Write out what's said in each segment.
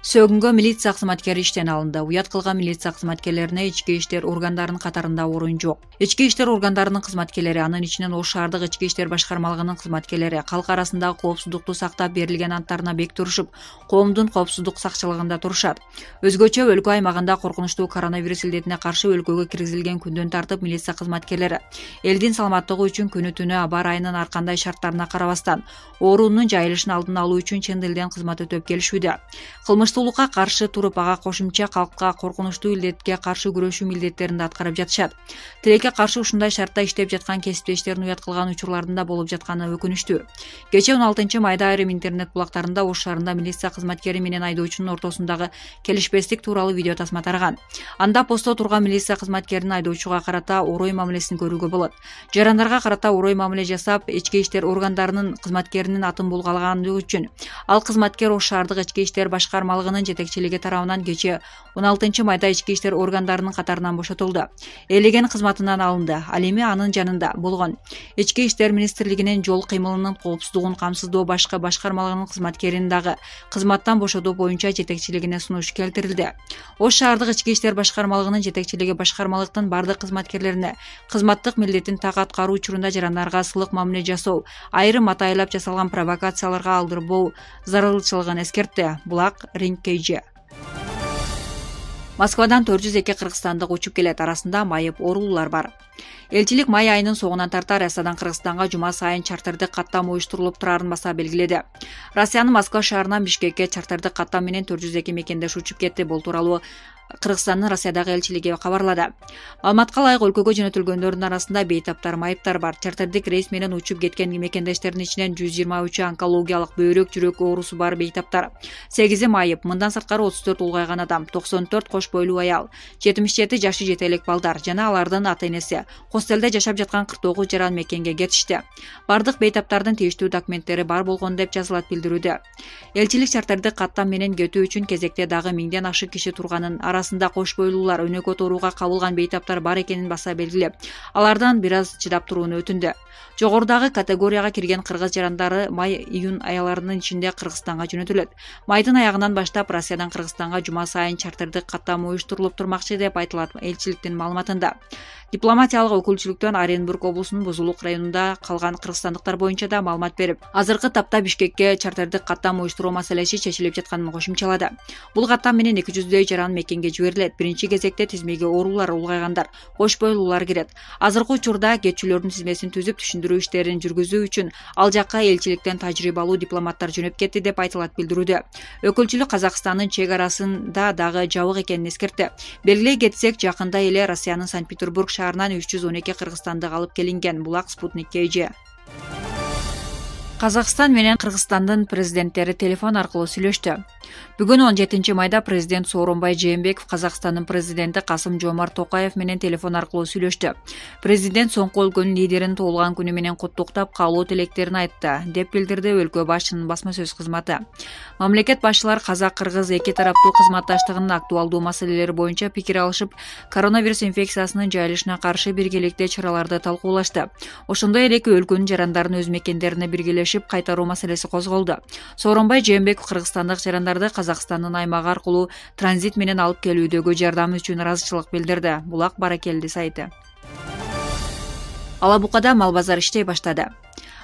Сөгүнгө милиция кызматкери иштен алынды. Уят кылган милиция кызматкерлерине ички иштер органдарынын катарында орун жок. Ички иштер органдарынын кызматкерлери, анын ичинен Ош шаардык ички иштер башкармалыгынын кызматкерлери калк арасындагы коопсуздукту сактап берилген анттарына бек турушуп, коомдун коопсуздук сакчылыгында турушат. Өзгөчө өлкө аймагында коркунучтуу коронавирус илдетине каршы өлкөгө киргизилген күндөн тартып милиция кызматкерлери элдин саламаттыгы үчүн күнү-түнү аба ырайынын ар кандай шарттарына карабастан оорунун жайылышын алдын алуу үчүн чын дилден кызмат өтөп келишүүдө. Кылмыштуулукка каршы туруп, ага кошумча калкка коркунучтуу илдетке каршы күрөшүү милдеттерин да аткарып жатышат. Тилекке каршы ушундай шартта иштеп жаткан кесиптештерин уят кылган учурлардын да болуп жатканы өкүнүчтүү. Кечээ 16 майда айрым интернет булактарында Ош шаарында милиция кызматкери менен айдоочунун ортосундагы келишпестик тууралуу видео тасма тараган. Анда постто турган милиция кызматкеринин айдоочуга карата орой мамилесин көрүүгө болот. Жарандарга карата орой мамиле жасап, ички иштер органдарынын кызматкеринин атын булгалагандыгы үчүн ал кызматкер Ош шаардык ички иштер башкармалыгынын жетекчилиги тарабынан кечээ 16 майда ички иштер органдарынын катарынан бошотулду. Элеген кызматынан алынды. Ал эми анын жанында болгон ички иштер министрлигинин жол кыймылынын коопсуздугун камсыздоо башкармалыгынын кызматкерин дагы кызматтан бошотуу боюнча жетекчилигине сунуш келтирилди. Ош шаардык ички иштер башкармалыгынын жетекчилиги башкармалыктын бардык кызматкерлерине кызматтык милдетин так аткаруу учурунда жарандарга сылык мамиле жасоо, айрым атайлап жасалган провокацияларга алдырбоо зарылчылыгын эскертти. Булак Ринг KG. Москвадан 402 кыргызстандык учуп келет, арасында майып оорулуулар бар. Элчилик май айынын соңунан тарта Россиядан Кыргызстанга жума сайын чартердик каттам уюштурулуп турарын баса белгиледи. Россиянын Москва шаарынан Бишкекке чартердик каттам менен 402 мекендеш учуп кетти. Бул тууралуу Кыргызстандын Россиядагы элчилиги кабарлады. Маалыматка ылайык өлкөгө жөнөтүлгөндөрдүн арасында бейтаптар, майыптар бар. Чартердик рейс менен учуп кеткен мекендештердин ичинен 123 онкологиялык бөйрөк, жүрөк оорусу бар бейтаптар, 8 майып, мындан сырткары 34 улгайган адам, 94 кош бойлуу аял, 77 жашы жете элек балдар жана алардын ата-энеси хостелде жашап жаткан 49 жаран мекенге кетишти. Бардык бейтаптардын тийиштүү документтери бар болгон деп жазылат билдирүүдө. Элчилик чартердик каттам менен кетүү үчүн кезекте дагы 1000ден ашык киши турганын, арасында кош бойлуулар, өнөкөт ооруга кабылган бейтаптар бар экенин баса белгилеп, алардан бир аз чыдап турууну өтүндү. Жогорудагы категорияга кирген кыргыз жарандары май-июнь аяларынын ичинде Кыргызстанга жөнөтүлөт. Майдын аягынан баштап Россиядан Кыргызстанга жума сайын чартердик каттам уюштурулуп турмакчы деп айтылат элчиликтин маалыматында. Дипломатиялык өкүлчүлүктөн Оренбург облусунун Бузулук районунда калган кыргызстандыктар боюнча да маалымат берип, азыркы тапта Бишкекке чартердик каттам уюштуруу маселеси чечилип жатканын кошумчалады. Бул каттам менен 200дөй жаран мекенге жиберилет. Биринчи кезекте тизмеге оорулар, улгайгандар, кош бойлуулар кирет. Азыркы учурда кетчүлөрдүн тизмесин түзүп, түшүндүрүү иштерин жүргүзүү үчүн ал жакка элчиликтен тажрыйбалуу дипломаттар жөнөп кетти деп айтылат билдирүүдө. Өкүлчүлүк Казакстандын чек арасында дагы жабык экенин эскертти. Белгилей кетсек, жакында эле Россиянын Санкт-Петербург шаарынан 312 кыргызстандык алып келинген. Булак Спутник KG. Казакстан менен Кыргызстандын президенттери телефон аркылуу сүйлөштү. Бүгүн 17 майда президент Сооронбай Жээнбеков Казакстандын президенти Касым-Жомарт Токаев менен телефон аркылуу сүйлөштү. Президент соңку өлкөнүн лидерин тоолган күнү менен куттуктап, каалоо тилектерин айтты, деп билдирди өлкө башчынын басма сөз кызматы. Мамлекет башчылары казак-кыргыз эки тараптуу кызматташтыгынын актуалдуу маселелери боюнча пикир алышып, коронавирус инфекциясынын жайылышына каршы биргеликте чараларды талкуулашты. Ошондой эле өлкөнүн жарандарын өз мекендерине биргелешип кайтаруу маселеси козголду. Сооронбай Жээнбеков кыргызстандык жарандарды Казакстандын аймагы аркылуу транзит менен алып келүүдөгү жардамы үчүн ыраазычылык билдирди. Булак Баракелди сайты. Алабукада мал базар иштей баштады.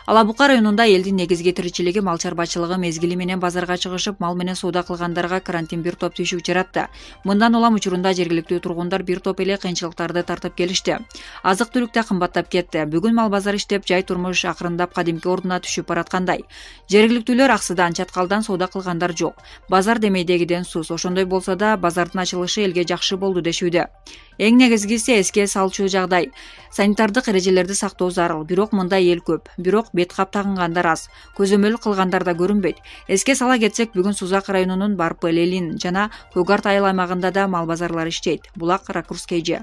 Алабука районунда элдин негизги тиричилиги мал чарбачылыгы мезгили менен базарга чыгышып, мал менен соода кылгандарга карантин бир топ түйшүк жаратты. Мындан улам учурунда жергиликтүү тургундар бир топ эле кыйынчылыктарды тартып келишти. Азык-түлүк да кымбаттап кетти. Бүгүн мал базар иштеп, жай турмуш акырындап кадимки ордуна түшүп бараткандай. Жергиликтүүлөр аксыдан, чаткалдан соода кылгандар жок. Базар демейдегиден сус. Ошондой болсо да, базардын ачылышы элге жакшы болду дешүүдө. Эң негизгиси эске салчу жагдай. Санитардык эрежелерди сактоо зарыл. Бирок мында эл көп. Бирок бет кап тагынгандар аз. Көзөмөл кылгандар да көрүнбөйт. Эске сала кетсек, бүгүн Сузак районунун Барпы, Лелин жана Көгарт айыл аймагында да мал базарлары иштейт. Булак Ракурс KG.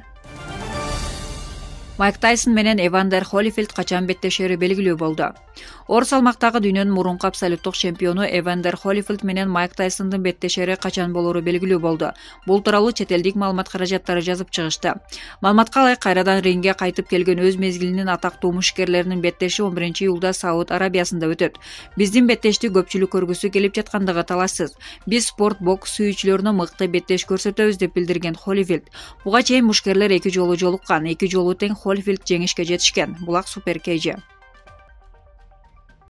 Майк Тайсон менен Эвандер Холлифилд качан беттешери белгилүү болду. Оор салмактагы дүйнөнүн мурунку абсолюттук чемпиону Эвандер Холлифилд менен Майк Тайсондун беттешери качан болору белгилүү болду. Бул тууралуу чет элдик маалымат каражаттары жазып чыгышты. Маалыматка ылайык кайрадан рингге кайтып келген өз мезгилинин атактуу мушкерлеринин беттеши 11 июлда Сауд Арабиясында өтөт. Биздин беттешти көпчүлүк көргүсү келип жаткандыгы талашсыз. Биз спорт бокс сүйүүчүлөрүнө мыкты беттеш көрсөтөбүз деп билдирген Холлифилд. Буга чейин мушкерлер 2 жолу жолуккан, 2 жолу тең Холлифилд жеңишке жетишкен. Булак Супер KG.